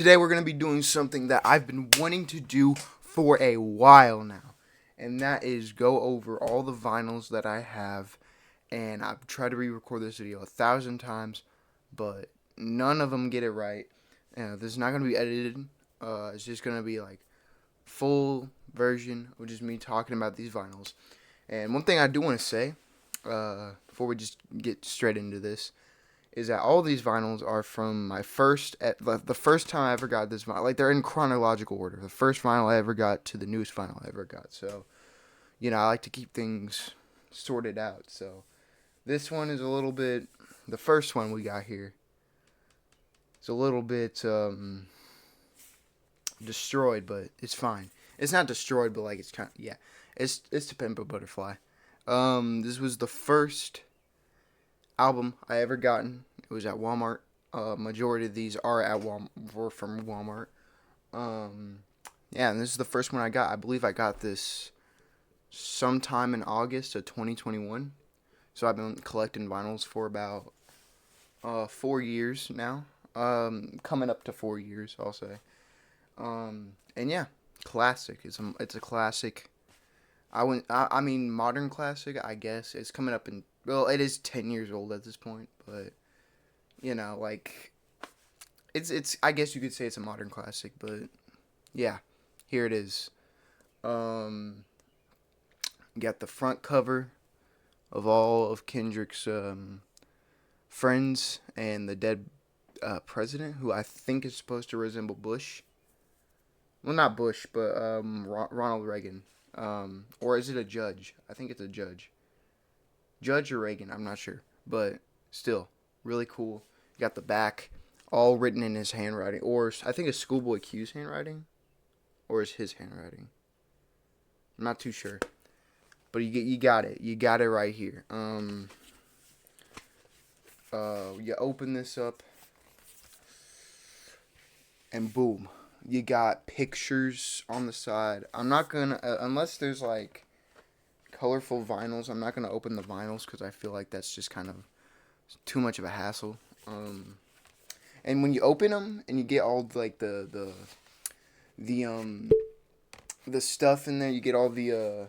Today we're going to be doing something that I've been wanting to do for a while now, and that is go over all the vinyls that I have. And I've tried to re-record this video 1,000 times, but none of them get it right. This is not going to be edited. It's just going to be like full version of just me talking about these vinyls. And one thing I do want to say before we just get straight into this is that all these vinyls are from my the first time I ever got this vinyl. Like, they're in chronological order. The first vinyl I ever got to the newest vinyl I ever got. So, I like to keep things sorted out. So, this one is a little bit, the first one we got here is a little bit destroyed, but it's fine. It's not destroyed, but like it's kind of, yeah. It's To Pimp a Butterfly. This was the first album I ever gotten. It was at Walmart. Majority of these are at were from Walmart. Yeah, and this is the first one I got. I believe I got this sometime in August of 2021. So I've been collecting vinyls for about 4 years now. Coming up to 4 years, I'll say. And yeah, classic. It's a classic. I mean modern classic. I guess it's coming up in, well, it is 10 years old at this point, but like it's I guess you could say it's a modern classic, but yeah, here it is. You got the front cover of all of Kendrick's friends and the dead president, who I think is supposed to resemble Bush. Well, not Bush, but Ronald Reagan. Or is it a judge? I think it's a judge. Judge or Reagan, I'm not sure. But still, really cool. You got the back, all written in his handwriting. Or I think it's Schoolboy Q's handwriting. Or is his handwriting. I'm not too sure. But you got it. You got it right here. You open this up. And boom. You got pictures on the side. I'm not gonna, unless there's like colorful vinyls, I'm not gonna open the vinyls because I feel like that's just kind of too much of a hassle. And when you open them and you get all like the stuff in there, you get all the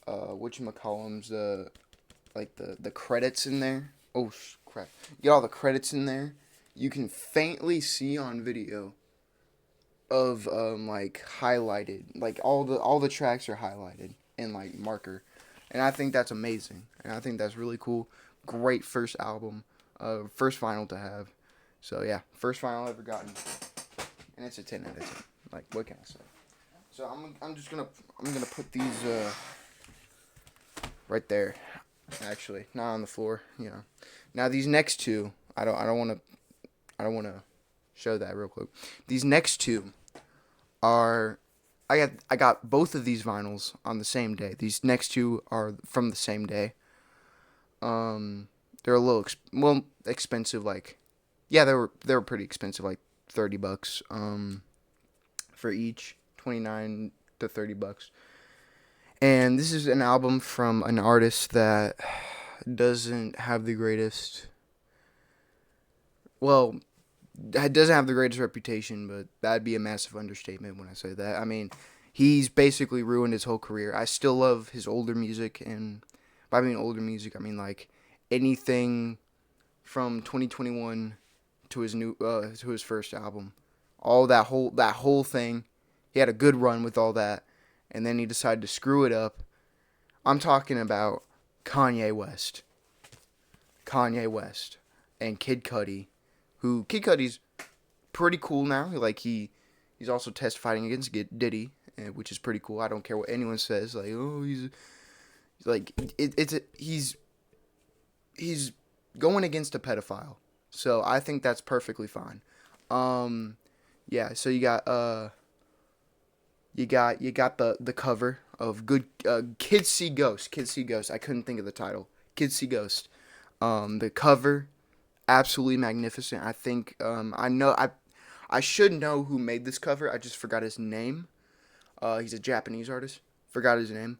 whatchamacallums, the credits in there. Oh crap! You get all the credits in there. You can faintly see on video of like highlighted, like all the tracks are highlighted in like marker, and I think that's amazing, and I think that's really cool. Great first album, first vinyl to have. So yeah, first vinyl I've ever gotten, and it's a 10 out of 10. Like, what can I say? So I'm gonna put these right there. Actually, not on the floor. Now these next two, I don't want to show that real quick. These next two are, I got both of these vinyls on the same day. These next two are from the same day. They're a little expensive. Like, yeah, they were pretty expensive. Like $30 for each, 29 to $30. And this is an album from an artist that doesn't have the greatest. Well, it doesn't have the greatest reputation, but that'd be a massive understatement when I say that. I mean, he's basically ruined his whole career. I still love his older music, and by I mean older music, I mean like anything from 2021 to his first album. All that whole thing. He had a good run with all that, and then he decided to screw it up. I'm talking about Kanye West. Kanye West and Kid Cudi, who Kid Cudi's pretty cool now. Like, he's also testifying against Diddy, which is pretty cool. I don't care what anyone says. Like, oh, he's like he's going against a pedophile. So I think that's perfectly fine. Yeah. So you got the cover of Good Kids See Ghost. Kids See Ghost. I couldn't think of the title. Kids See Ghost. The cover, absolutely magnificent. I think I should know who made this cover. I just forgot his name. He's a Japanese artist. Forgot his name,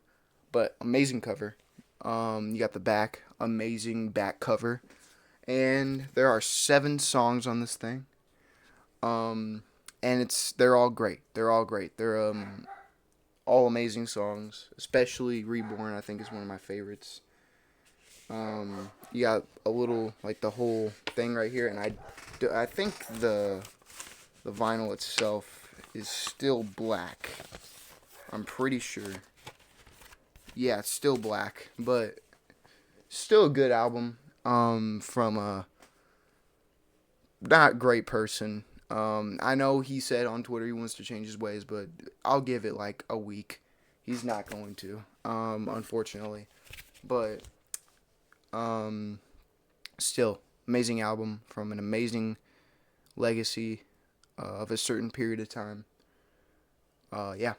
but amazing cover. You got the back, amazing back cover, and there are 7 songs on this thing. And they're all great. They're all great. They're all amazing songs. Especially Reborn, I think is one of my favorites. You got a little like the whole thing right here, and I think the vinyl itself is still black. I'm pretty sure. Yeah, it's still black, but still a good album. From a not great person. I know he said on Twitter he wants to change his ways, but I'll give it like a week. He's not going to, unfortunately. But still, amazing album from an amazing legacy of a certain period of time. Yeah.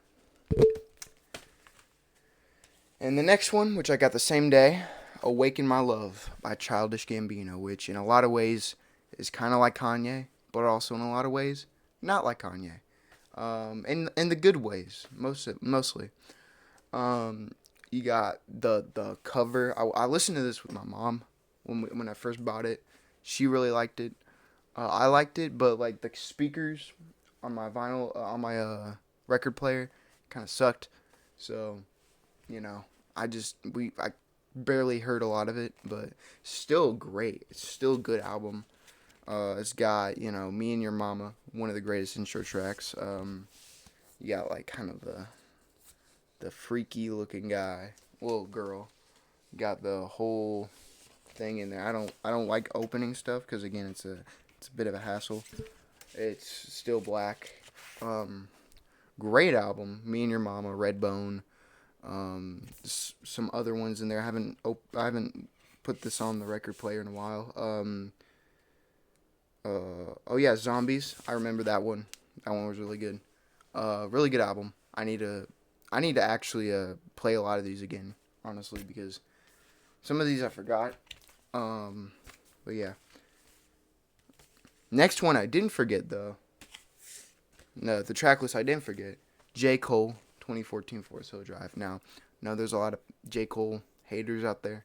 And the next one, which I got the same day, Awaken My Love by Childish Gambino, which in a lot of ways is kind of like Kanye, but also in a lot of ways not like Kanye. In the good ways, mostly. You got the cover. I listened to this with my mom when I first bought it. She really liked it. I liked it, but like the speakers on my vinyl on my record player kind of sucked. So, you know, I barely heard a lot of it, but still great. It's still a good album. It's got, Me and Your Mama, one of the greatest intro tracks. You got like kind of the freaky looking guy, little girl. You got the whole thing in there. I don't like opening stuff because again it's a bit of a hassle. It's still black. Great album. Me and Your Mama, Redbone. Some other ones in there. I haven't put this on the record player in a while. Oh yeah, Zombies. I remember that one. That one was really good. Really good album. I need to actually play a lot of these again, honestly, because some of these I forgot. But yeah. Next one I didn't forget though. No, the track list I didn't forget. J. Cole, 2014 Forest Hill Drive. Now, there's a lot of J. Cole haters out there.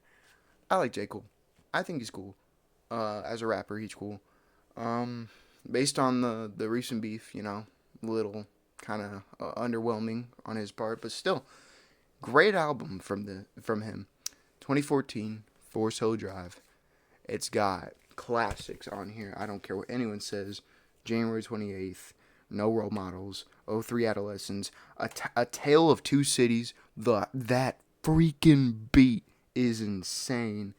I like J. Cole. I think he's cool. As a rapper, he's cool. Based on the recent beef, a little kind of underwhelming on his part, but still, great album from him. 2014 Forest Hill Drive. It's got classics on here. I don't care what anyone says. January 28th. No Role Models, '03 Adolescents, a Tale of Two Cities. That freaking beat is insane.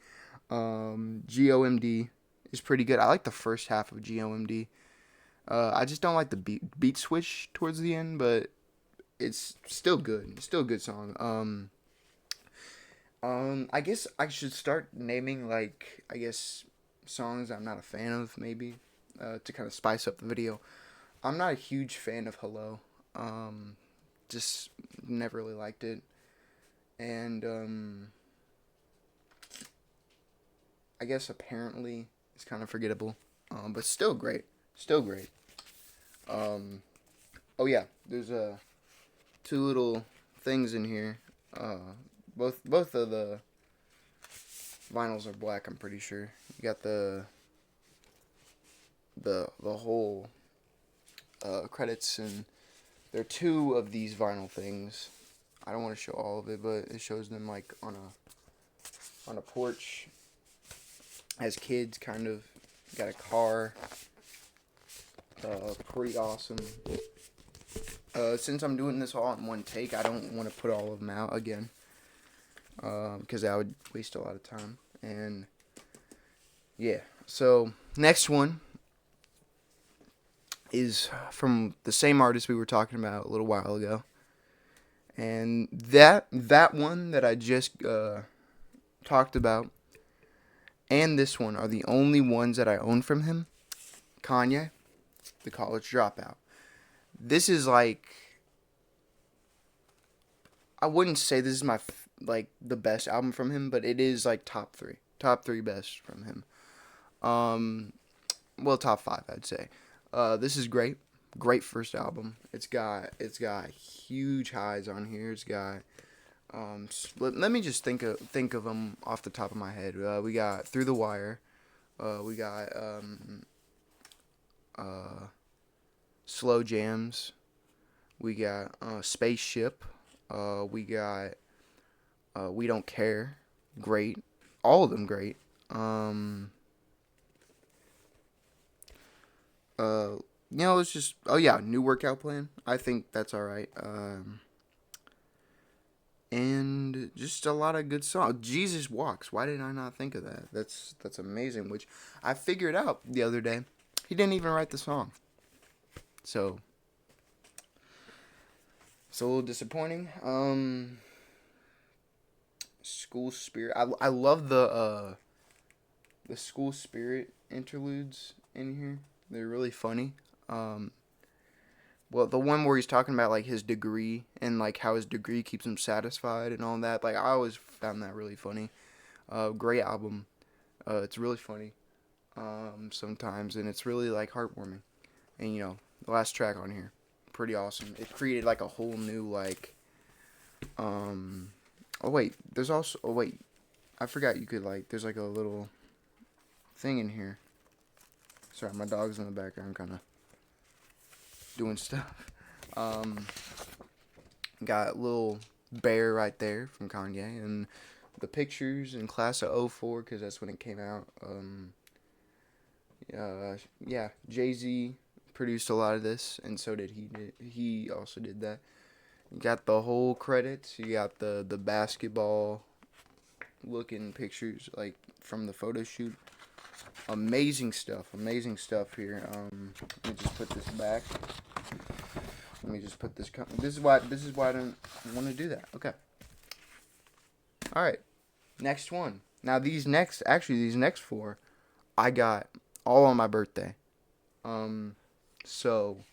GOMD is pretty good. I like the first half of GOMD. I just don't like the beat switch towards the end, but it's still good. It's still a good song. I guess I should start naming songs I'm not a fan of maybe to kind of spice up the video. I'm not a huge fan of Hello. Just never really liked it. And I guess apparently it's kind of forgettable. But still great. Still great. Oh yeah, there's two little things in here. Both of the vinyls are black, I'm pretty sure. You got the whole credits, and there are two of these vinyl things. I don't want to show all of it, but it shows them like on a porch as kids, kind of. Got a car. Pretty awesome. Since I'm doing this all in one take, I don't want to put all of them out again, because that would waste a lot of time. And yeah, so next one is from the same artist we were talking about a little while ago. And that one that I just talked about and this one are the only ones that I own from him. Kanye, The College Dropout. This is like, I wouldn't say this is my the best album from him, but it is like top three best from him. Well, top 5 I'd say. This is great. Great first album. It's got huge highs on here. It's got let me just think of them off the top of my head. We got Through the Wire. We got Slow Jams. We got Spaceship. We got We Don't Care. Great. All of them great. Um, it's just, oh yeah, New Workout Plan. I think that's all right. And just a lot of good songs. Jesus Walks. Why did I not think of that? That's amazing. Which I figured out the other day. He didn't even write the song. So it's a little disappointing. School Spirit. I love the School Spirit interludes in here. They're really funny. Um, well, the one where he's talking about like his degree and like how his degree keeps him satisfied and all that. Like I always found that really funny. Great album. It's really funny. Sometimes, and it's really like heartwarming. And the last track on here, pretty awesome. It created like a whole new like. Oh wait, there's also. Oh wait, I forgot you could like. There's like a little thing in here. Sorry, my dog's in the background, kind of doing stuff. Got a little bear right there from Kanye, and the pictures in class of '04 because that's when it came out. Yeah, Jay-Z produced a lot of this, and so did he. He also did that. You got the whole credits. You got the basketball looking pictures like from the photo shoot. Amazing stuff here. Let me just put this back. Let me just put this. This is why I don't want to do that. Okay. All right. Next one. Now these next four, I got all on my birthday. So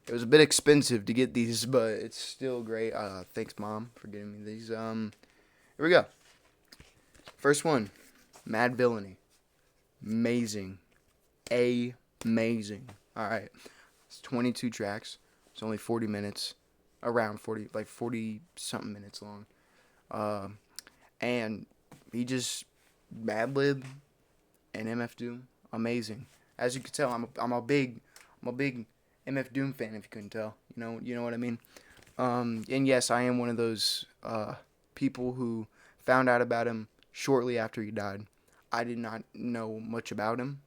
it was a bit expensive to get these, but it's still great. Thanks, Mom, for getting me these. Here we go. First one, Mad Villainy. Amazing. Amazing. All right. It's 22 tracks. It's only 40 minutes. Around 40, like 40 something minutes long. And he just Madlib and MF Doom. Amazing. As you can tell, I'm a big MF Doom fan. If you couldn't tell, you know what I mean. And yes, I am one of those people who found out about him shortly after he died. I did not know much about him,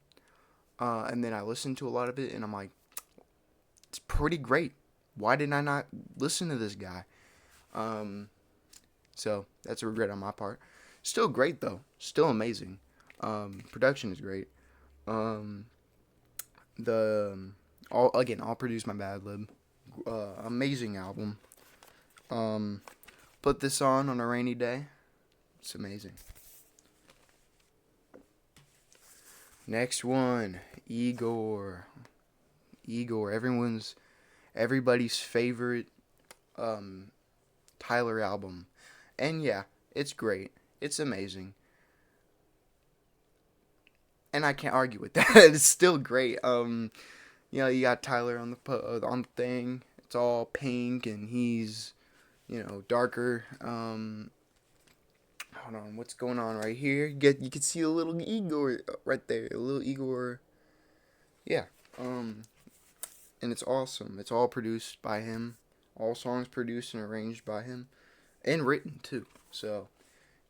and then I listened to a lot of it, and I'm like, it's pretty great. Why did I not listen to this guy? So that's a regret on my part. Still great though. Still amazing. Production is great. All produced by Madlib. Amazing album. Put this on a rainy day. It's amazing. Next one, Igor. Everybody's favorite Tyler album. And yeah, it's great. It's amazing. And I can't argue with that. It's still great. You got Tyler on the thing. It's all pink and he's, darker. Hold on, what's going on right here? You can see a little Igor right there. A little Igor. Yeah. And it's awesome. It's all produced by him. All songs produced and arranged by him. And written too. So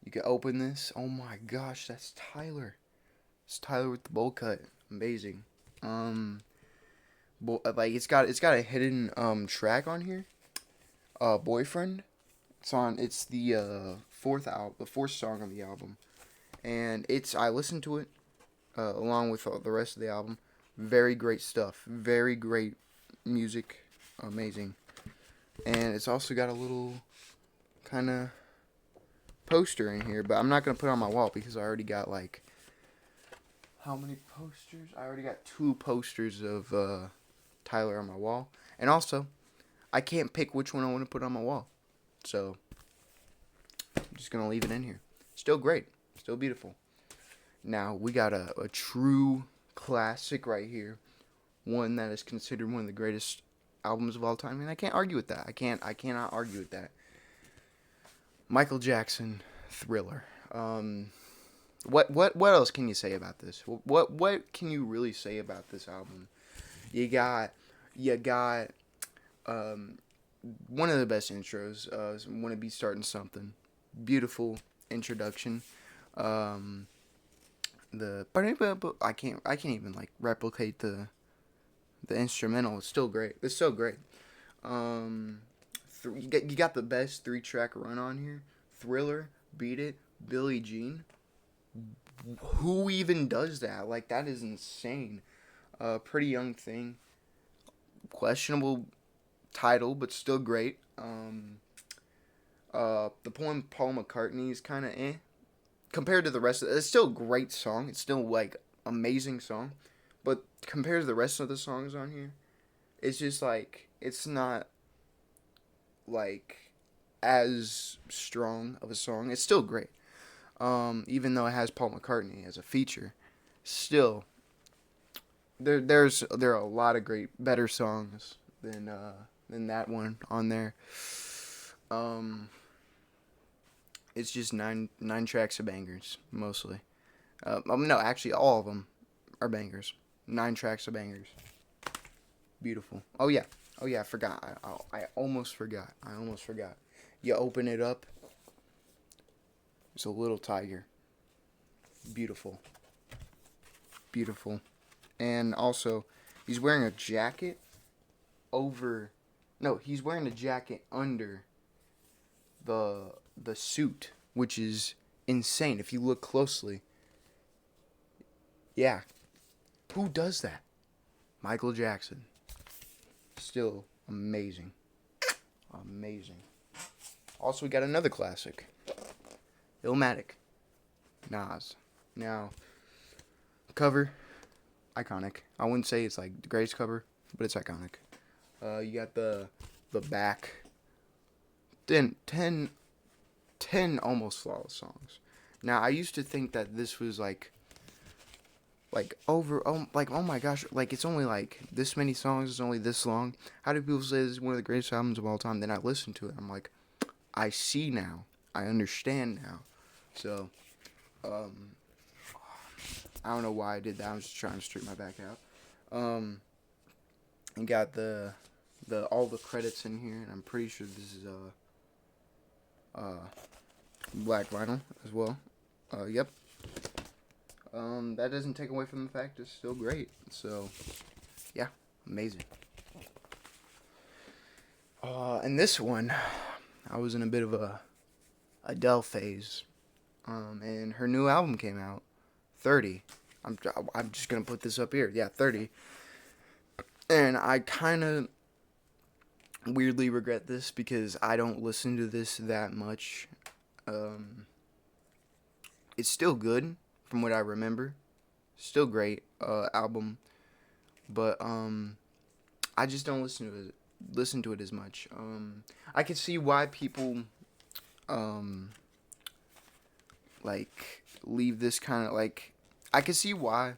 you can open this. Oh my gosh, that's Tyler. It's Tyler with the bowl cut. Amazing. It's got a hidden track on here. Boyfriend. It's the fourth song on the album, and I listened to it along with the rest of the album. Very great stuff. Very great music. Amazing. And it's also got a little kind of poster in here, but I'm not gonna put it on my wall because I already got like how many posters? I already got 2 posters of Tyler on my wall, and also I can't pick which one I want to put on my wall, so I'm just gonna leave it in here. Still great, still beautiful. Now we got a true classic right here, one that is considered one of the greatest albums of all time, and I can't argue with that. I cannot argue with that. Michael Jackson, Thriller. What else can you say about this? What can you really say about this album? You got you got um, one of the best intros. Want to be starting something. Beautiful introduction. Um, the I can't even like replicate the instrumental. It's still great. It's so great. Um, you got the best 3-track run on here. Thriller, Beat It, Billie Jean. Who even does that? Like, that is insane. Pretty Young Thing. Questionable title, but still great. The poem Paul McCartney is kind of compared to the rest of it. It's still a great song. It's still like amazing song, but compared to the rest of the songs on here, it's just like it's not like as strong of a song. It's still great. Even though it has Paul McCartney as a feature, still there are a lot of better songs than that one on there. Um, it's just nine tracks of bangers mostly. No, actually, all of them are bangers. 9 tracks of bangers. Beautiful. Oh yeah. I forgot. I almost forgot. You open it up. It's a little tiger. Beautiful. Beautiful. And also, he's wearing a jacket over. No, he's wearing a jacket under the suit, which is insane if you look closely. Yeah. Who does that? Michael Jackson. Still amazing. Amazing. Also, we got another classic. Illmatic. Nas. Now, cover, iconic. I wouldn't say it's like the greatest cover, but it's iconic. You got the back. 10 almost flawless songs. Now, I used to think that this was like oh my gosh, like it's only like this many songs, it's only this long. How do people say this is one of the greatest albums of all time? Then I listen to it, I'm like, I see now, I understand now. So, I don't know why I did that. I was just trying to straighten my back out. And got the all the credits in here, and I'm pretty sure this is black vinyl as well. Yep. That doesn't take away from the fact it's still great. So, yeah, amazing. And this one, I was in a bit of a Adele phase. And her new album came out, 30. I'm just gonna put this up here. Yeah, 30. And I kind of weirdly regret this because I don't listen to this that much. It's still good from what I remember. Still great album, but I just don't listen to it as much. I can see why people like leave this kind of like I can see why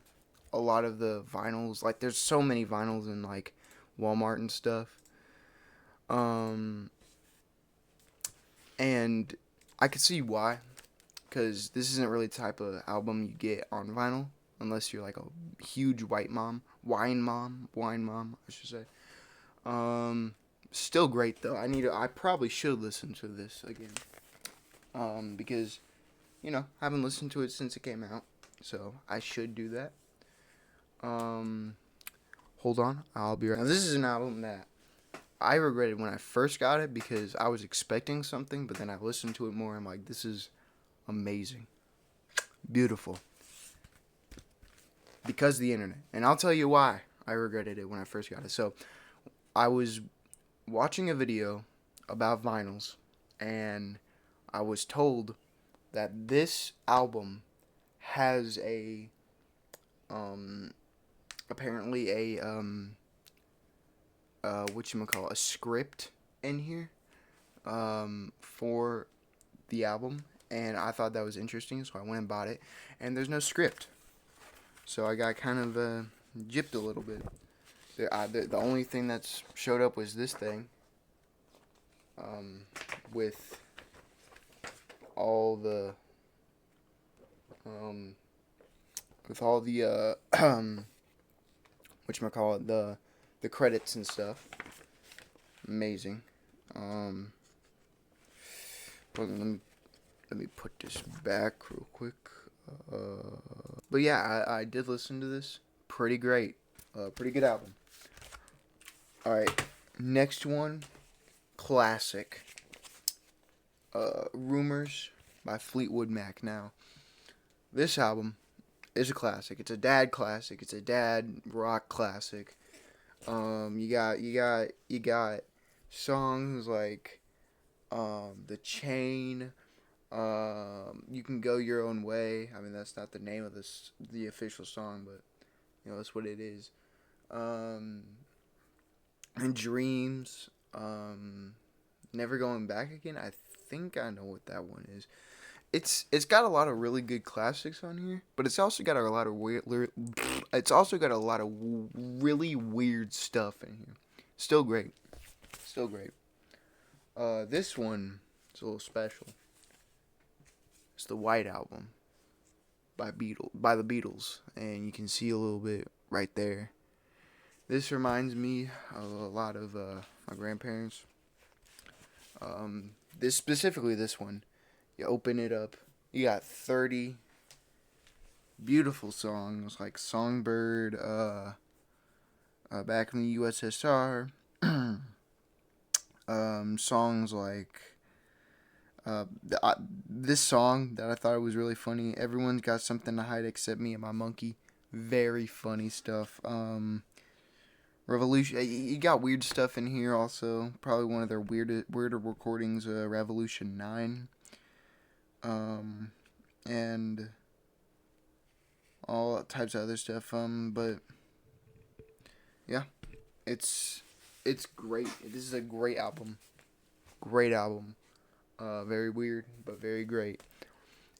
a lot of the vinyls, like there's so many vinyls in like Walmart and stuff. And I can see why, because this isn't really the type of album you get on vinyl unless you're like a huge wine mom, I should say. Still great though. I probably should listen to this again. Because I haven't listened to it since it came out, so I should do that. Hold on, I'll be right. Now this is an album that I regretted when I first got it because I was expecting something, but then I listened to it more. I'm like, this is amazing, beautiful. Because of the internet, and I'll tell you why I regretted it when I first got it. So, I was watching a video about vinyls, and I was told that this album has apparently a script in here for the album, and I thought that was interesting, so I went and bought it, and there's no script, so I got kind of gypped a little bit. The only thing that's showed up was this thing with all the whatchamacallit, the credits and stuff. Amazing. Hold on, let me put this back real quick. But yeah, I did listen to this. Pretty great. Pretty good album. Alright, next one. Classic. Rumors by Fleetwood Mac. Now, this album is a classic. It's a dad classic. It's a dad rock classic. You got songs like The Chain, You Can Go Your Own Way. I mean, that's not the name of the official song, but you know, that's what it is. And Dreams, Never Going Back Again. I think I know what that one is. It's got a lot of really good classics on here, but it's also got a lot of really weird stuff in here. Still great. Still great. This one is a little special. It's the White Album by the Beatles, and you can see a little bit right there. This reminds me of a lot of my grandparents. This one. You open it up, you got 30 beautiful songs like Songbird, Back in the USSR, songs like this song that I thought was really funny. Everyone's got something to hide except me and my monkey. Very funny stuff. Revolution. You got weird stuff in here also. Probably one of their weirder recordings. Revolution 9. And all types of other stuff. But yeah, it's great. This is a great album. Great album. Very weird, but very great.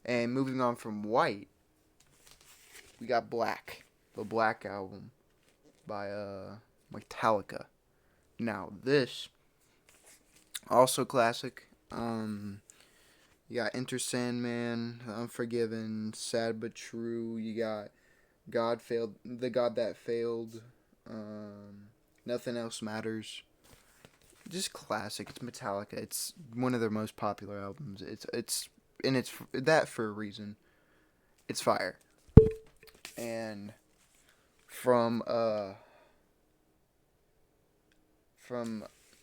And moving on from White, we got Black, the Black Album by Metallica. Now this also classic. You got Enter Sandman, Unforgiven, Sad But True. You got The God That Failed. Nothing Else Matters. Just classic. It's Metallica. It's one of their most popular albums. It's that for a reason. It's fire. And from a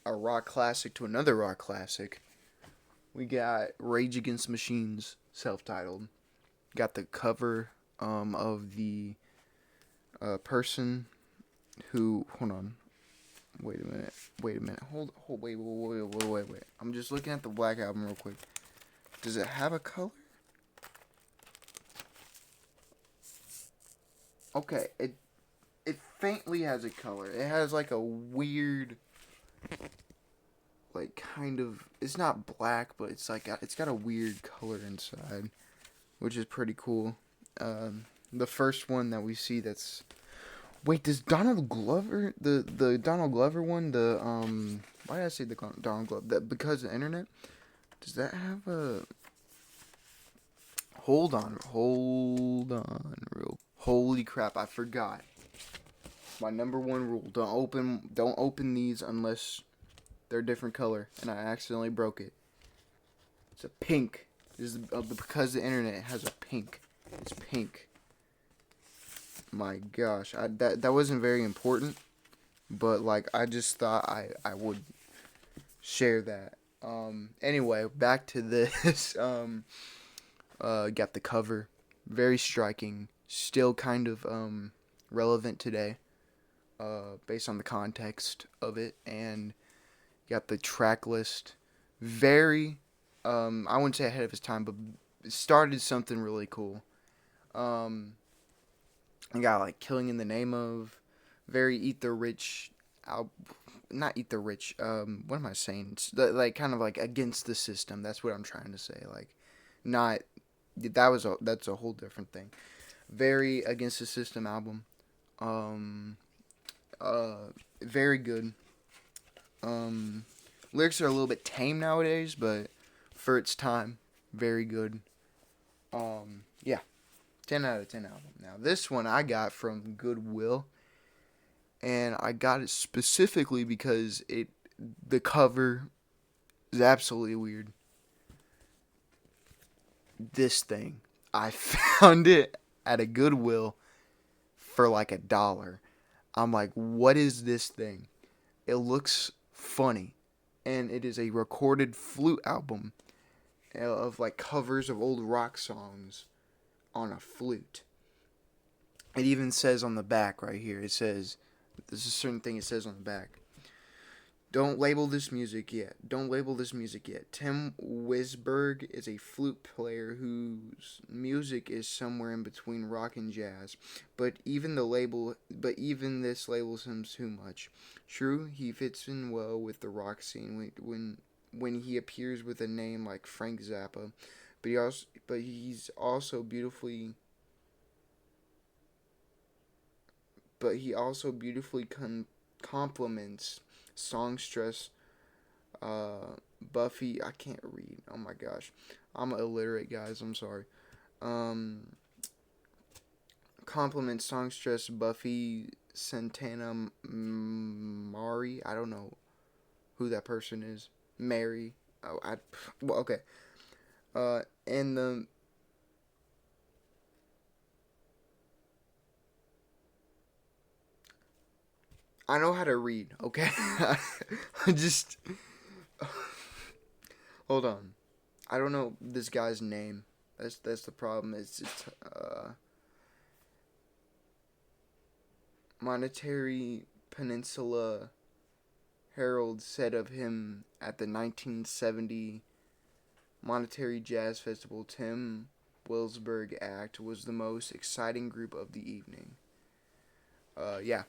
rock classic to another rock classic, we got Rage Against the Machine's self-titled. Got the cover of the person who... Hold on. Wait a minute. Wait. I'm just looking at the Black Album real quick. Does it have a color? Okay, it faintly has a color. It has like a weird... like kind of, it's not black, but it's got a weird color inside, which is pretty cool. The first one that we see that's, wait, does Donald Glover, the Donald Glover one, why did I say the Donald Glover? Because of the internet, does that have a, hold on, holy crap, I forgot. My number one rule, don't open these unless they're a different color, and I accidentally broke it. It's a pink. This is because the internet has a pink. It's pink. My gosh, that wasn't very important, but like I just thought I would share that. Anyway, back to this. Got the cover, very striking. Still kind of relevant today, based on the context of it, and got the track list. Very, I wouldn't say ahead of his time, but it started something really cool. I got like Killing in the Name Of, very Eat the Rich, not Eat the Rich, what am I saying? It's like kind of like against the system. That's what I'm trying to say. Like, not, that's a whole different thing. Very Against the System album. Very good. Lyrics are a little bit tame nowadays, but for its time, very good. Yeah, 10 out of 10 album. Now, this one I got from Goodwill, and I got it specifically because the cover is absolutely weird. This thing, I found it at a Goodwill for like $1. I'm like, what is this thing? It looks funny, and it is a recorded flute album of like covers of old rock songs on a flute. It even says on the back right here. It says there's a certain thing it says on the back. Don't label this music yet. Don't label this music yet. Tim Wisberg is a flute player whose music is somewhere in between rock and jazz. But even this labels him too much. True, he fits in well with the rock scene when he appears with a name like Frank Zappa, but he's also beautifully but he also beautifully complements songstress Buffy. I can't read. Oh my gosh, I'm illiterate, guys. I'm sorry. Um, compliments songstress Buffy Santana Mari. I don't know who that person is. Mary. Oh, well, okay. And I know how to read. Okay, I just hold on. I don't know this guy's name. That's the problem. It's Monetary Peninsula Herald said of him at the 1970 Monetary Jazz Festival, Tim Wilsberg Act was the most exciting group of the evening. Yeah,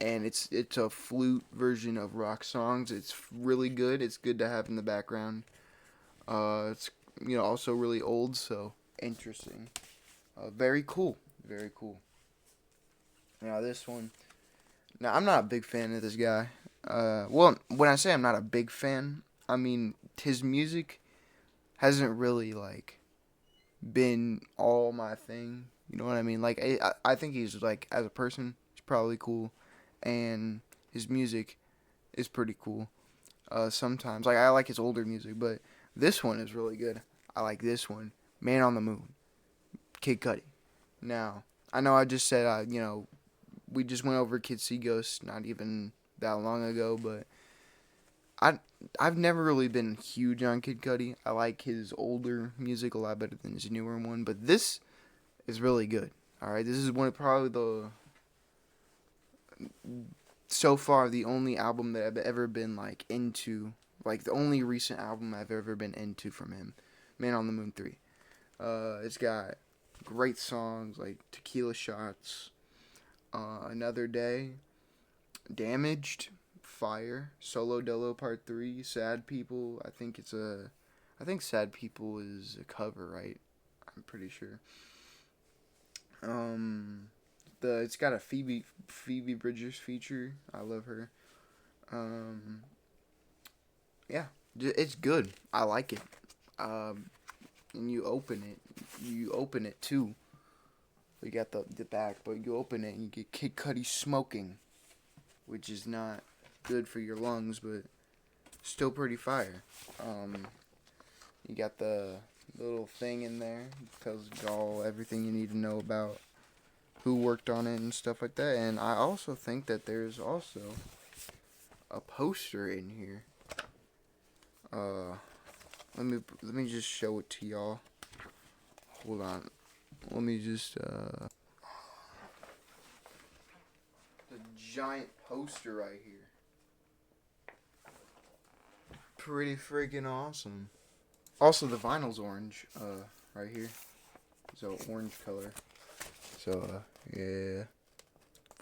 and it's a flute version of rock songs. It's really good. It's good to have in the background. It's also really old, so interesting. Very cool. Very cool. Now this one. Now I'm not a big fan of this guy. Well, when I say I'm not a big fan, I mean his music hasn't really like been all my thing. You know what I mean? Like I think he's like as a person, he's probably cool, and his music is pretty cool. Sometimes like I like his older music, but this one is really good. I like this one, Man on the Moon, Kid Cudi. Now I know I just said we just went over Kid See Ghost not even that long ago, but I I've never really been huge on Kid Cudi. I like his older music a lot better than his newer one, but this is really good. All right, this is one of probably the so far the only album that I've ever been like into, like the only recent album I've ever been into from him, Man on the Moon 3. It's got great songs like Tequila Shots, Another Day, Damaged, Fire, Solo Dolo Part 3, Sad People. I think Sad People is a cover, right? I'm pretty sure. Um, it's got a Phoebe Bridgers feature. I love her. Um, yeah, it's good. I like it. Um, and you open it too. You got the back, but you open it and you get Kid Cudi smoking, which is not good for your lungs, but still pretty fire. Um, you got the little thing in there, tells you all everything you need to know about who worked on it and stuff like that. And I also think that there's also a poster in here. Uh, let me just show it to y'all. Hold on. Let me just the giant poster right here. Pretty freaking awesome. Also, the vinyl's orange. Right here. So orange color. So yeah,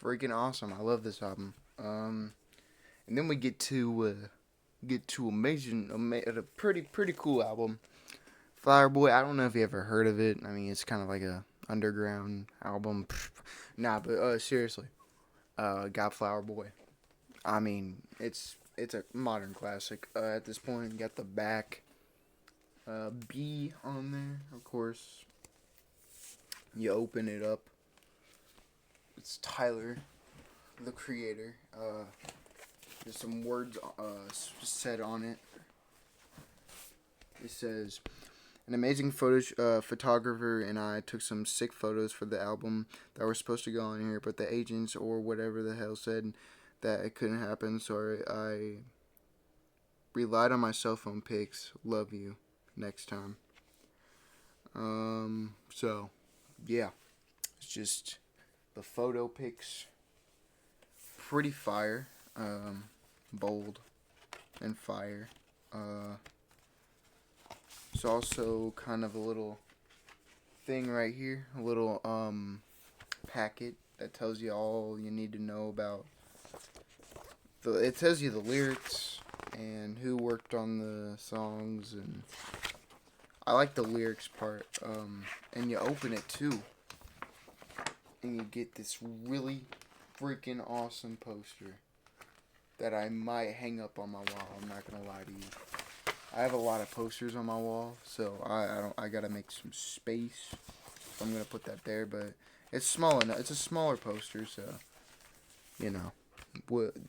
freaking awesome. I love this album. And then we get to a pretty cool album. Flower Boy. I don't know if you ever heard of it. I mean, it's kind of like a underground album. Nah, but seriously, got Flower Boy. I mean, it's a modern classic. At this point, you got the back B on there, of course. You open it up. It's Tyler the Creator. There's some words said on it. It says, an amazing photographer and I took some sick photos for the album that were supposed to go on here, but the agents or whatever the hell said that it couldn't happen, so I relied on my cell phone pics. Love you. Next time. So, yeah. It's just the photo pics. Pretty fire. Bold and fire. It's also kind of a little thing right here. A little, packet that tells you all you need to know about it tells you the lyrics and who worked on the songs, and I like the lyrics part. And you open it too, and you get this really freaking awesome poster that I might hang up on my wall. I'm not gonna lie to you. I have a lot of posters on my wall, so I gotta make some space. So I'm gonna put that there, but it's small enough. It's a smaller poster, so you know.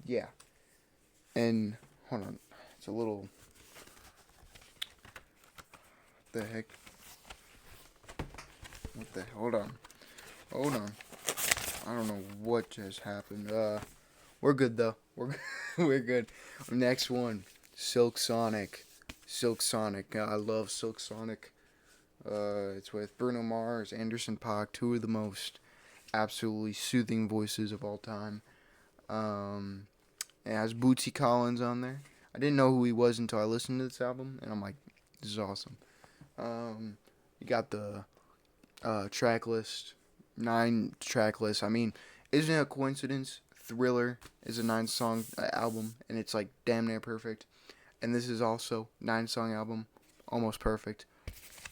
Yeah. And hold on, it's a little. What the heck? What the? Hold on. I don't know what just happened. We're good though. We're good. Next one, Silk Sonic. I love Silk Sonic. It's with Bruno Mars, Anderson .Paak, two of the most absolutely soothing voices of all time. It has Bootsy Collins on there. I didn't know who he was until I listened to this album, and I'm like, this is awesome. You got the track list, 9 track list. I mean, isn't it a coincidence? Thriller is a 9-song album, and it's like damn near perfect. And this is also 9-song album, almost perfect.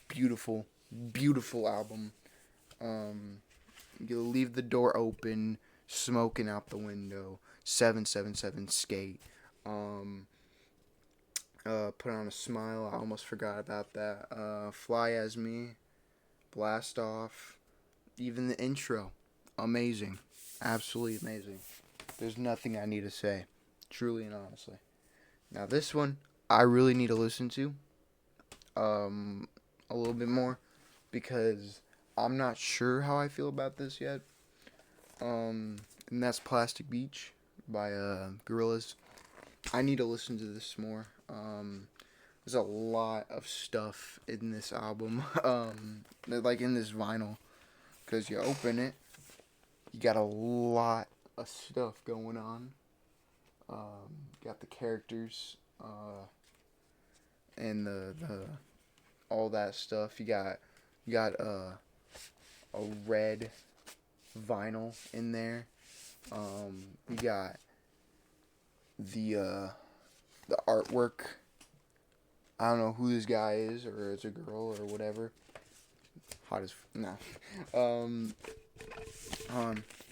Beautiful, beautiful album. You leave the door open, smoking out the window. 777 skate. Put on a smile. I almost forgot about that. Fly as me. Blast off. Even the intro. Amazing. Absolutely amazing. There's nothing I need to say. Truly and honestly. Now this one, I really need to listen to. A little bit more. Because I'm not sure how I feel about this yet. And that's Plastic Beach by Gorillaz. I need to listen to this more. There's a lot of stuff in this album, like in this vinyl, because you open it, you got a lot of stuff going on. Got the characters, and the all that stuff. You got a red vinyl in there. You got the artwork. I don't know who this guy is, or it's a girl, or whatever. Hot as no.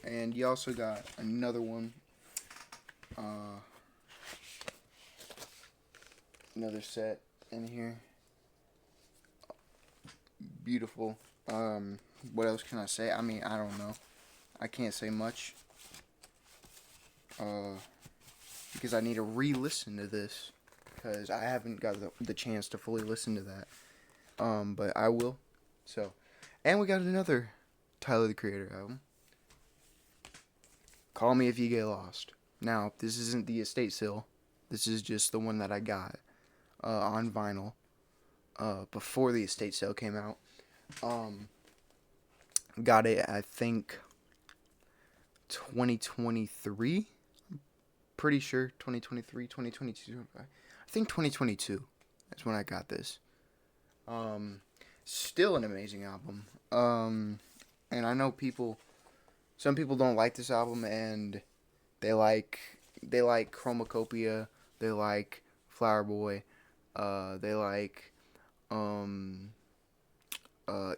And you also got another one. Another set in here. Beautiful. What else can I say? I mean, I don't know. I can't say much. Because I need to re-listen to this. Because I haven't got the chance to fully listen to that. But I will. So, and we got another Tyler, the Creator album. Call Me If You Get Lost. Now, this isn't the estate sale. This is just the one that I got on vinyl before the estate sale came out. Got it, I think, 2023. Pretty sure 2023, 2022. I think 2022 is when I got this. Still an amazing album. And I know some people don't like this album, and they like Chromacopia, they like Flower Boy, they like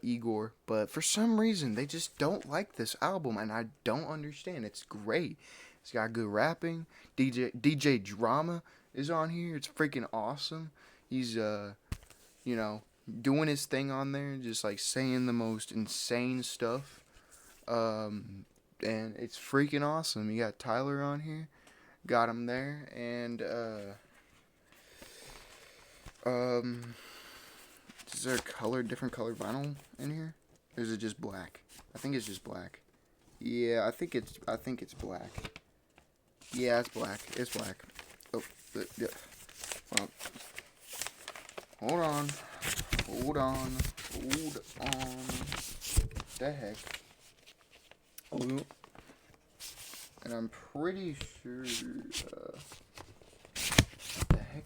Igor, but for some reason they just don't like this album, and I don't understand. It's great. It's got good rapping. DJ Drama is on here. It's freaking awesome. He's doing his thing on there, just like saying the most insane stuff. and it's freaking awesome. You got Tyler on here, got him there, and um, is there different color vinyl in here, or is it just black? I think it's just black. Yeah, I think it's black. Yeah, it's black. It's black. Oh, yeah. Well, hold on. Hold on. Hold on. The heck? Oh. And I'm pretty sure. The heck?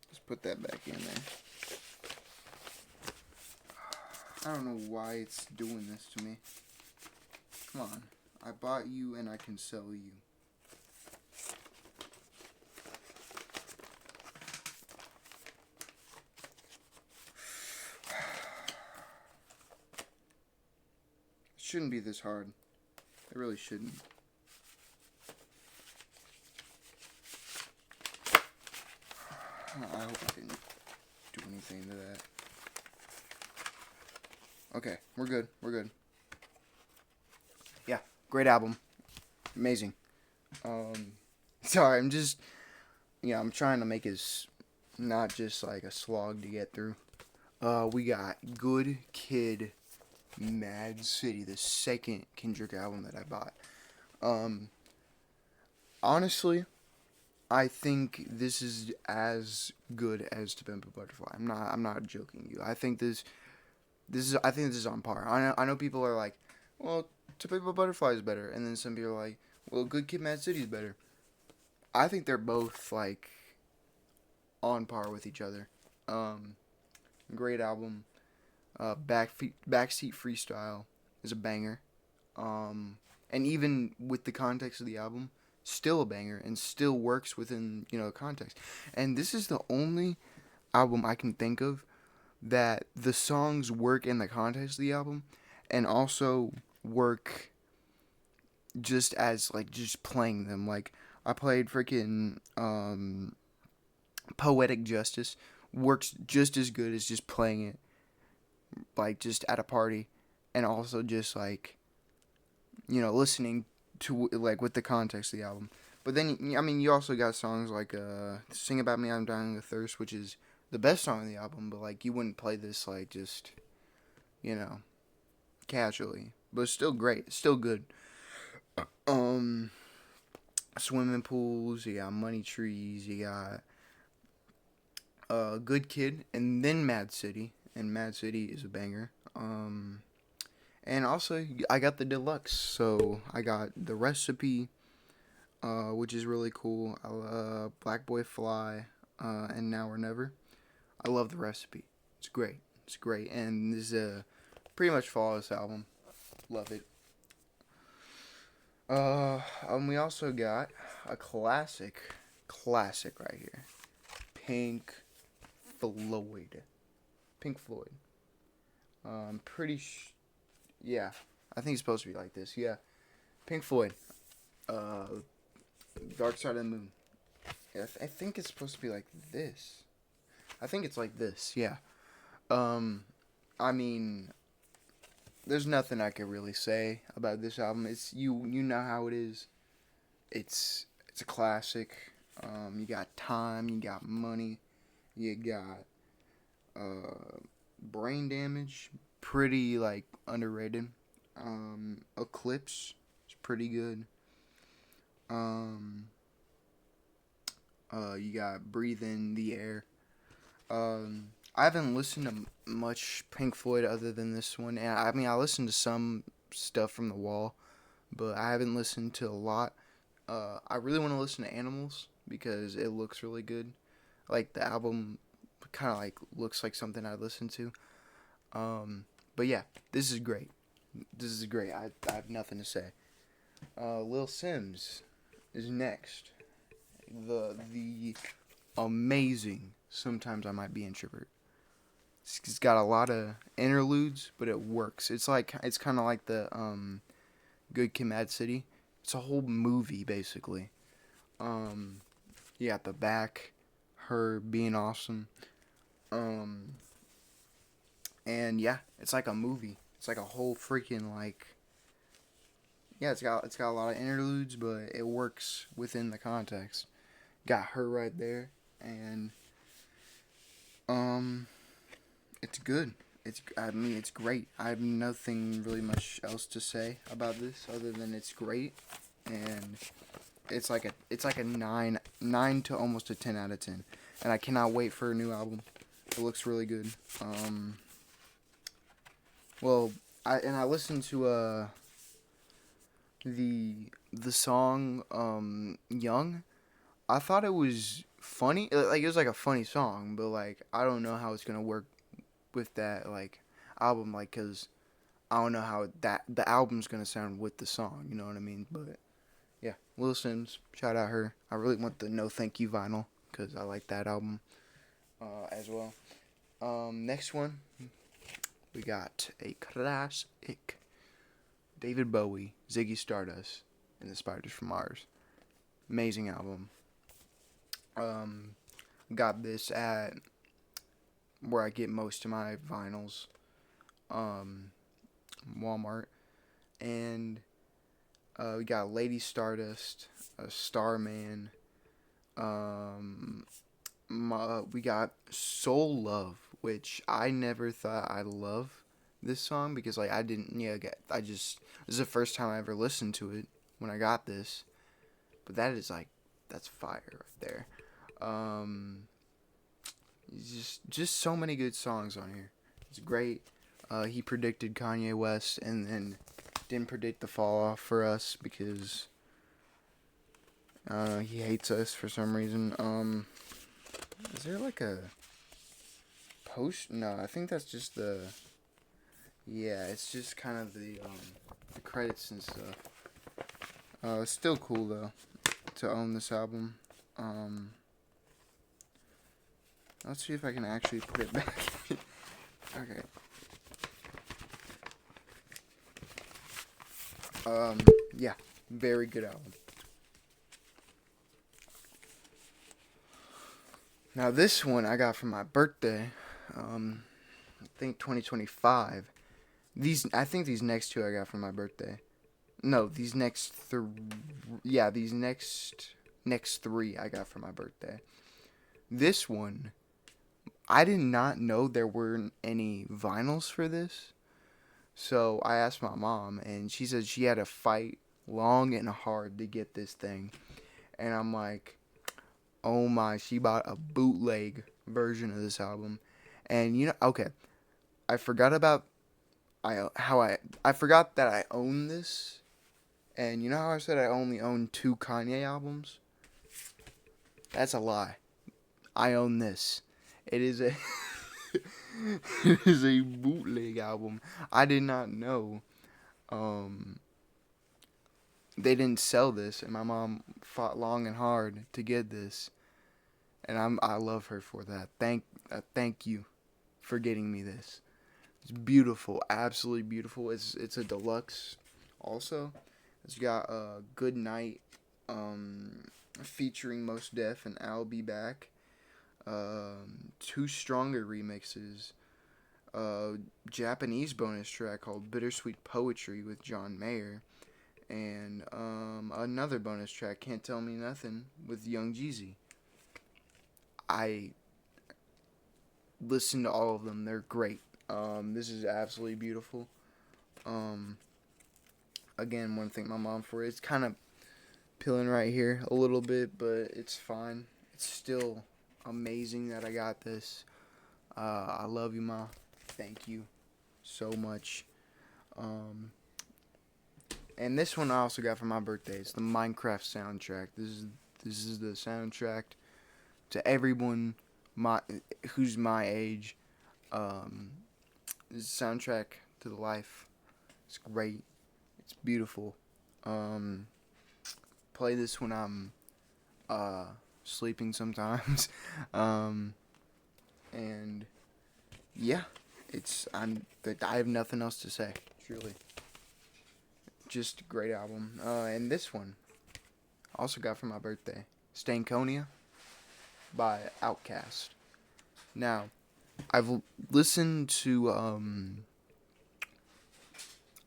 Let's put that back in there. I don't know why it's doing this to me. Come on. I bought you and I can sell you. It shouldn't be this hard. It really shouldn't. I hope I didn't do anything to that. Okay, we're good. We're good. Yeah, great album. Amazing. Sorry, I'm trying to make it not just like a slog to get through. We got Good Kid, Mad City, the second Kendrick album that I bought. Honestly, I think this is as good as To Pimp a Butterfly. I'm not joking you. I think this is on par. I know people are like, well, To Pimp a Butterfly is better, and then some people are like, well, Good Kid, Mad City is better. I think they're both like on par with each other. Great album. Backseat Freestyle is a banger. And even with the context of the album, still a banger and still works within context. And this is the only album I can think of that the songs work in the context of the album and also work just as like just playing them. Like I played freaking Poetic Justice, works just as good as just playing it like just at a party, and also just like listening to like with the context of the album. But then I mean you also got songs like Sing About Me I'm Dying of Thirst, which is the best song on the album, but like you wouldn't play this like just casually, but it's still great, it's still good. Swimming Pools, you got Money Trees, you got Good Kid, and then Mad City, and Mad City is a banger. And also I got the deluxe, so I got The Recipe, which is really cool. Black Boy Fly, and Now or Never. I love The Recipe. It's great. It's great, and this is a pretty much flawless album. Love it. We also got a classic right here. Pink Floyd. Pink Floyd. Yeah, I think it's supposed to be like this. Yeah, Pink Floyd. Dark Side of the Moon. Yeah, I think it's supposed to be like this. I think it's like this. Yeah. I mean, there's nothing I can really say about this album. It's you know how it is. It's a classic. You got Time, you got Money, you got Brain Damage, pretty like underrated. Eclipse is pretty good. You got Breathe in the Air. I haven't listened to much Pink Floyd other than this one, and I mean I listened to some stuff from The Wall, but I haven't listened to a lot. I really want to listen to Animals because it looks really good. Like the album, kind of like looks like something I'd listen to. But yeah, this is great. This is great. I have nothing to say. Lil Sims is next. The amazing Sometimes I Might Be Introvert. It's got a lot of interludes, but it works. It's kind of like the Good Kid, Mad City. It's a whole movie basically. You got the back, her being awesome. And yeah, it's like a movie. It's like a whole freaking like yeah. It's got a lot of interludes, but it works within the context. Got her right there, and um, it's good. It's great. I have nothing really much else to say about this other than it's great, and it's like a nine to almost a 10 out of 10, and I cannot wait for a new album. It looks really good. Well, I listened to the song Young. I thought it was funny. Like it was like a funny song, but like I don't know how it's gonna work with that like album. Like, cause I don't know how that the album's gonna sound with the song. You know what I mean? But yeah, Lil Sims, shout out her. I really want the No Thank You vinyl because I like that album as well. Next one we got a classic. David Bowie, Ziggy Stardust, and the Spiders from Mars. Amazing album. Got this at where I get most of my vinyls, um, Walmart, and we got Lady Stardust, Starman. We got Soul Love, which I never thought I'd love this song because like I didn't. Yeah, I just this is the first time I ever listened to it when I got this, but that is like that's fire right there. Um, just so many good songs on here. It's great. He predicted Kanye West and then didn't predict the fall off for us because he hates us for some reason. Is there like a post? No, I think that's just the. Yeah, it's just kind of the credits and stuff. It's still cool though to own this album. Let's see if I can actually put it back. Okay. Yeah, very good album. Now this one I got for my birthday. I think 2025. I think these next two I got for my birthday. No, these next three. Yeah, these next three I got for my birthday. This one, I did not know there weren't any vinyls for this. So I asked my mom, and she said she had to fight long and hard to get this thing. And I'm like, oh my, she bought a bootleg version of this album. And okay, I forgot about I forgot that I own this. And you know how I said I only own two Kanye albums? That's a lie. I own this. It is a it is a bootleg album. I did not know um they didn't sell this, and my mom fought long and hard to get this, and I love her for that. Thank you for getting me this. It's beautiful, absolutely beautiful. It's a deluxe, also. It's got Good Night, featuring Mos Def and I'll Be Back. Two Stronger remixes. Japanese bonus track called Bittersweet Poetry with John Mayer, and another bonus track, Can't Tell Me Nothing, with Young Jeezy. I listened to all of them. They're great. This is absolutely beautiful. Again, want to thank my mom for it. It's kind of peeling right here a little bit, but it's fine. It's still amazing that I got this. I love you, Ma. Thank you so much. And this one I also got for my birthday. It's the Minecraft soundtrack. This is the soundtrack to everyone who's my age. This is the soundtrack to the life. It's great. It's beautiful. Play this when I'm sleeping sometimes. And yeah, I have nothing else to say. Truly, just a great album. And this one I also got for my birthday, Stankonia by Outkast. Now, I've listened to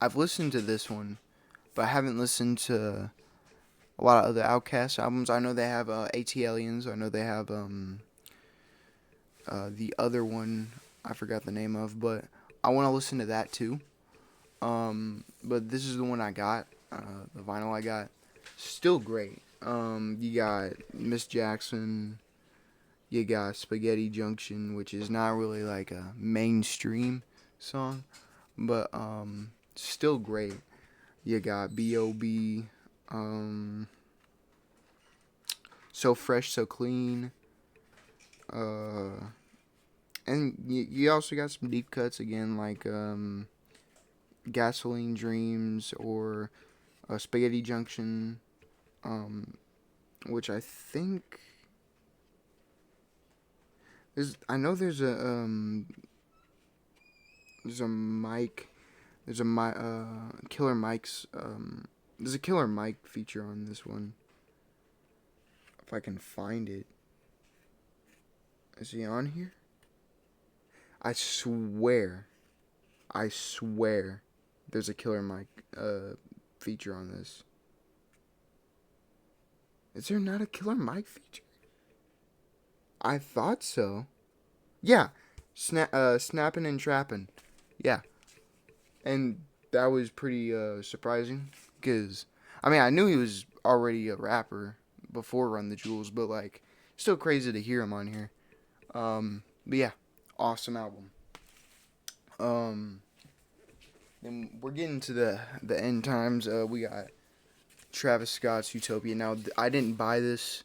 I've listened to this one, but I haven't listened to a lot of other Outkast albums. I know they have AT Aliens. I know they have the other one I forgot the name of, but I want to listen to that too. But this is the one I got, the vinyl I got. Still great. You got Miss Jackson. You got Spaghetti Junction, which is not really like a mainstream song, but still great. You got B.O.B. So Fresh, So Clean. And you also got some deep cuts again, like Gasoline Dreams or Spaghetti Junction, which I think I know there's a mic, Killer Mike's there's a Killer Mike feature on this one. If I can find it, is he on here? I swear, there's a Killer Mike feature on this. Is there not a Killer Mike feature? I thought so. Yeah, snapping and trapping. Yeah, and that was pretty surprising because I mean I knew he was already a rapper before Run the Jewels, but like still crazy to hear him on here. But yeah, awesome album. Then we're getting to the end times. We got Travis Scott's Utopia. Now I didn't buy this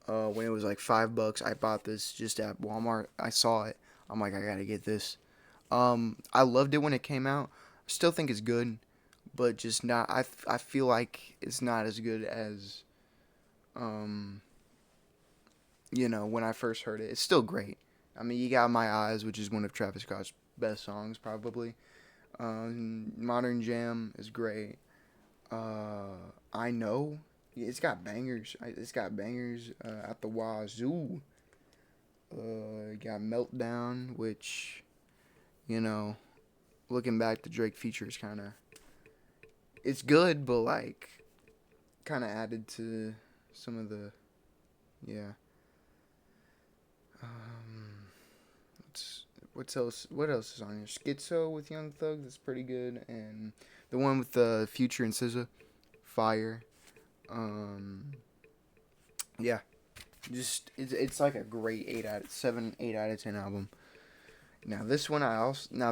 when it was like $5. I bought this just at Walmart. I saw it. I'm like, I gotta get this. I loved it when it came out. I still think it's good, but just not. I feel like it's not as good as when I first heard it. It's still great. I mean, you got My Eyes, which is one of Travis Scott's best songs, probably. Modern Jam is great. I Know. Yeah, it's got bangers. It's got bangers at the wazoo. Got Meltdown, which, looking back, the Drake feature is kind of. It's good, but, like, kind of added to some of the. Yeah. What's else? What else is on here? Schizo with Young Thug. That's pretty good. And the one with the Future and SZA. Fire. Yeah. Just it's like a great 8 out of 10 album. Now this one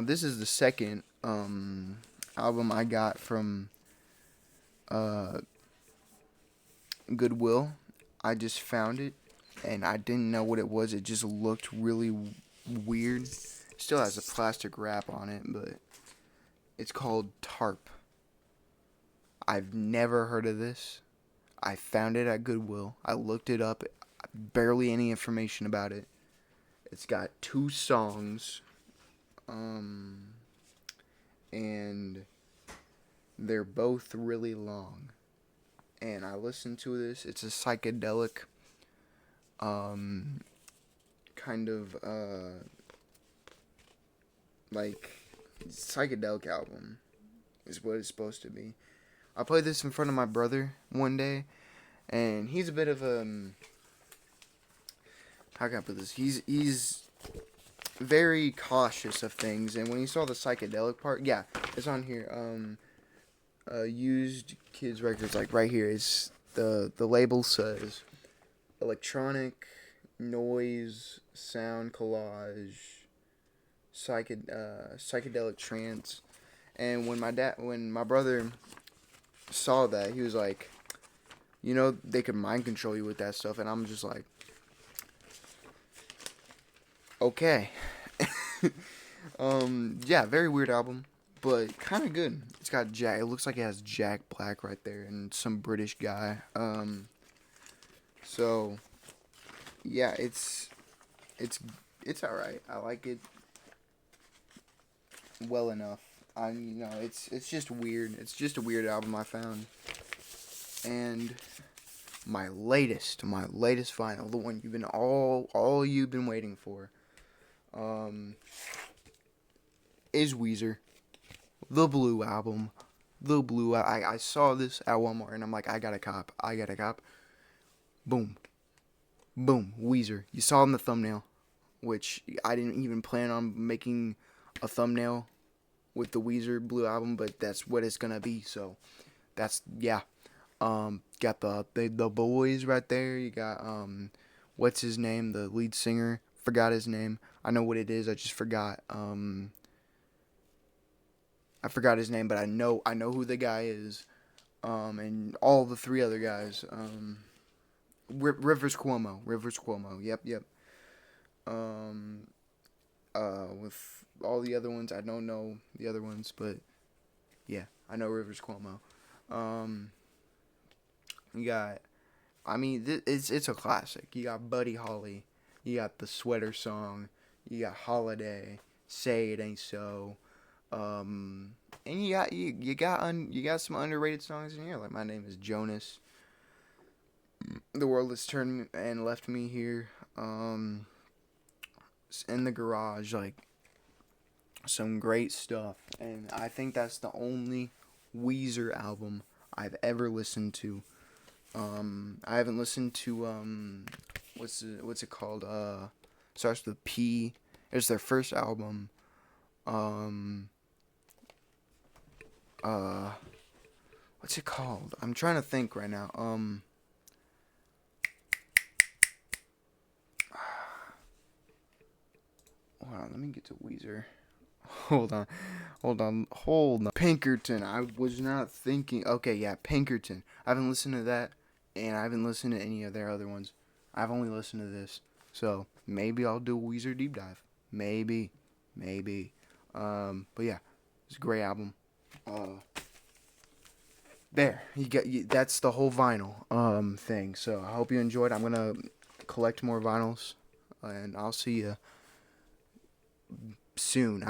this is the second album I got from Goodwill. I just found it and I didn't know what it was. It just looked really weird. Still has a plastic wrap on it, but it's called Tarp. I've never heard of this. I found it at Goodwill. I looked it up. Barely any information about it. It's got 2 songs. And they're both really long. And I listened to this. It's a psychedelic kind of like psychedelic album is what it's supposed to be. I played this in front of my brother one day, and he's a bit of a how can I put this? He's very cautious of things, and when he saw the psychedelic part, yeah, it's on here. Used Kids Records, like right here. It's the label says electronic noise sound collage psychedelic trance. And when my brother saw that, he was like, they could mind control you with that stuff. And I'm just like, okay. Yeah, very weird album, but kind of good. It's got Jack. It looks like it has Jack Black right there and some British guy. So yeah, it's all right. I like it well enough. It's just weird. It's just a weird album I found. And my latest vinyl, the one you've been all you've been waiting for. is Weezer. The Blue album. The Blue. I saw this at Walmart and I'm like, I got a cop. I got a cop. Boom. Boom. Weezer. You saw in the thumbnail, which I didn't even plan on making a thumbnail with the Weezer Blue album, but that's what it's gonna be. So that's, yeah. Got the boys right there. You got what's his name? The lead singer. Forgot his name. I know what it is. I just forgot. I forgot his name, but I know who the guy is. And all the three other guys. Rivers Cuomo. Rivers Cuomo. Yep. With all the other ones, I don't know the other ones, but yeah, I know Rivers Cuomo. You got, I mean, it's a classic. You got Buddy Holly. You got the Sweater Song. You got Holiday. Say It Ain't So. And you got some underrated songs in here, like My Name Is Jonas. The World Has Turned and Left Me Here. In the Garage, like some great stuff. And I think that's the only Weezer album I've ever listened to. I haven't listened to what's it called? Starts with P. It's their first album. What's it called? I'm trying to think right now. Hold on, let me get to Weezer. Hold on. Pinkerton. I was not thinking. Okay, yeah, Pinkerton. I haven't listened to that, and I haven't listened to any of their other ones. I've only listened to this. So maybe I'll do a Weezer deep dive. Maybe. But yeah, it's a great album. There, that's the whole vinyl thing. So I hope you enjoyed. I'm gonna collect more vinyls, and I'll see you soon.